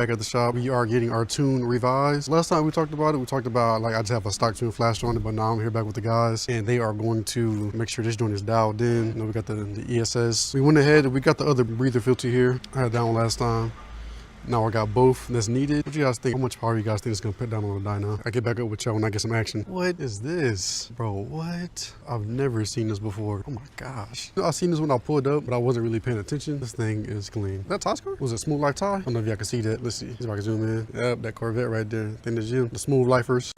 back at the shop. We are getting our tune revised. Last time we talked about it, we talked about like I just have a stock tune flash on it, but now I'm here back with the guys and they are going to make sure this joint is dialed in. You know, we got the ESS. We went ahead and we got the other breather filter here. I had that one last time. Now I got both that's needed. What do you guys think? How much power you guys think it's gonna put down on the dyno? I get back up with y'all when I get some action. What is this? Bro, what? I've never seen this before. Oh my gosh. I seen this when I pulled up, but I wasn't really paying attention. This thing is clean. Is that tie scar? Was it Smooth Life tie? I don't know if y'all can see that. Let's see. See if I can zoom in. Yep, that Corvette right there. In the gym. The Smooth Lifers.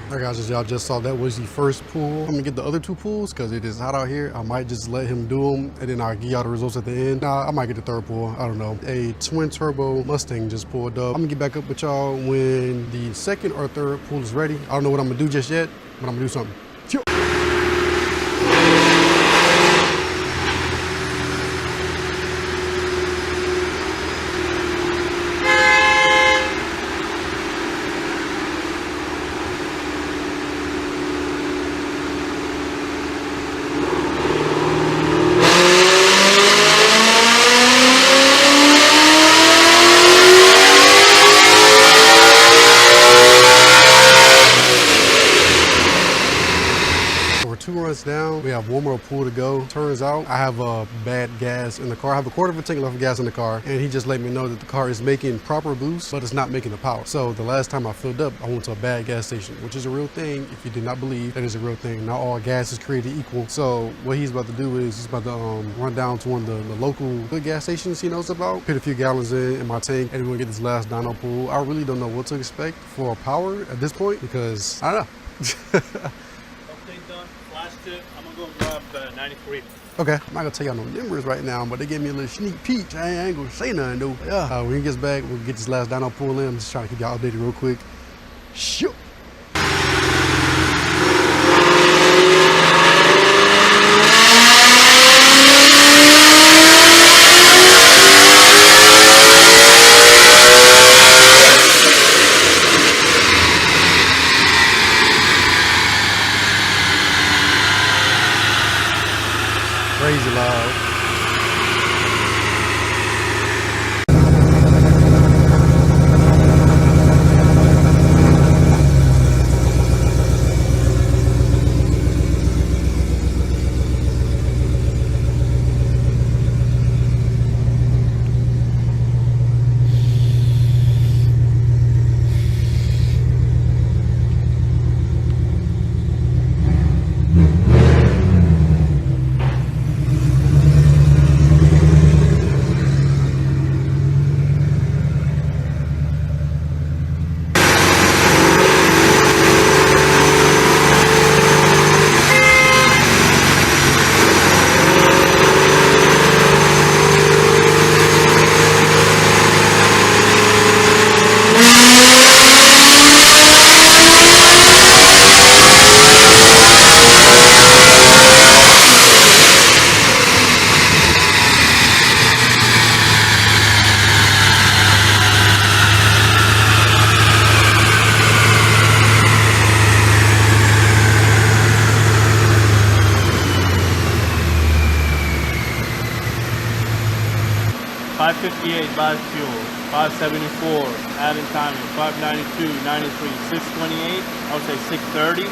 Alright guys, as y'all just saw, that was the first pull. I'm gonna get the other two pulls because it is hot out here. I might just let him do them and then I'll give y'all the results at the end. Nah, I might get the third pull. I don't know. A twin turbo Mustang just pulled up. I'm gonna get back up with y'all when the second or third pull is ready. I don't know what I'm gonna do just yet, but I'm gonna do something. Down, we have one more pull to go. Turns out I have bad gas in the car. I have a quarter of a tank left of gas in the car, and he just let me know that the car is making proper boost, but it's not making the power. So the last time I filled up, I went to a bad gas station, which is a real thing. If you did not believe, that is a real thing. Not all gas is created equal. So what he's about to do is he's about to run down to one of the local good gas stations he knows about, put a few gallons in my tank, and we're gonna get this last dyno pull. I really don't know what to expect for power at this point because I don't know. I'm gonna go grab 93. Okay, I'm not gonna tell y'all no numbers right now, but they gave me a little sneak peek. I ain't gonna say nothing though. Yeah, when he gets back, we'll get this last dyno pull in. I'm just trying to keep y'all updated real quick. Shoot. Crazy loud. 558 buys fuel, 574 adding timing, 592, 93, 628, I would say 630.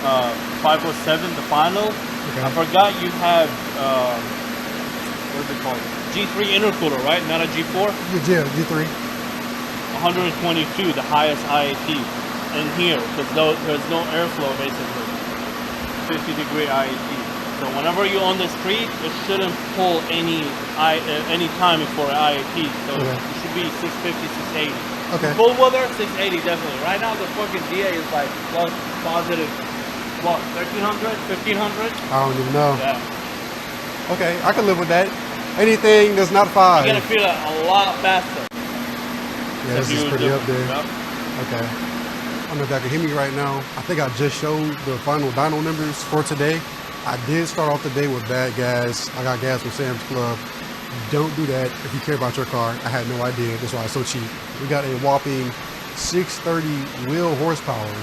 507, the final. Okay. I forgot you have what is it called? G3 intercooler, right? Not a G4. Yeah, G3. 122, the highest IAT in here, because there's no airflow basically. 50-degree IAT. So whenever you're on the street, it shouldn't pull any timing for IAT. So Okay. it should be 650, 680. Okay. Cold weather, 680 definitely. Right now the fucking DA is like plus positive, what, 1300, 1500? I don't even know. Yeah. Okay, I can live with that. Anything that's not 5. You're gonna feel it a lot faster. Yeah, this is pretty up there. Yep. Okay. I don't know if y'all can hear me right now. I think I just showed the final dyno numbers for today. I did start off the day with bad gas. I got gas from Sam's Club. Don't do that if you care about your car. I had no idea. That's why it's so cheap. We got a whopping 630 wheel horsepower.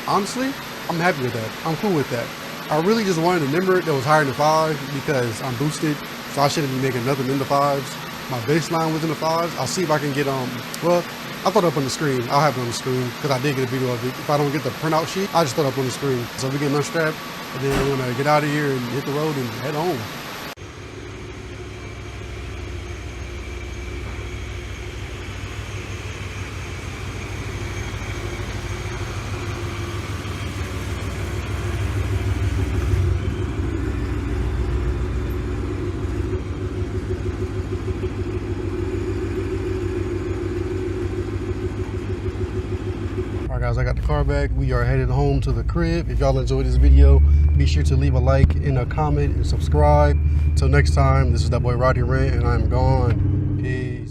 Honestly, I'm happy with that. I'm cool with that. I really just wanted a number that was higher than 5 because I'm boosted, so I shouldn't be making nothing in the 5s. My baseline was in the 5s. I'll see if I can get well, I'll throw it up on the screen. I'll have it on the screen because I did get a video of it. If I don't get the printout sheet, I just throw it up on the screen. So we get unstrapped and then we're gonna get out of here and hit the road and head home. Guys, I got the car back. We are headed home to the crib. If y'all enjoyed this video, be sure to leave a like and a comment and subscribe. Till next time, this is that boy Roddy Rant, and I'm gone. Peace.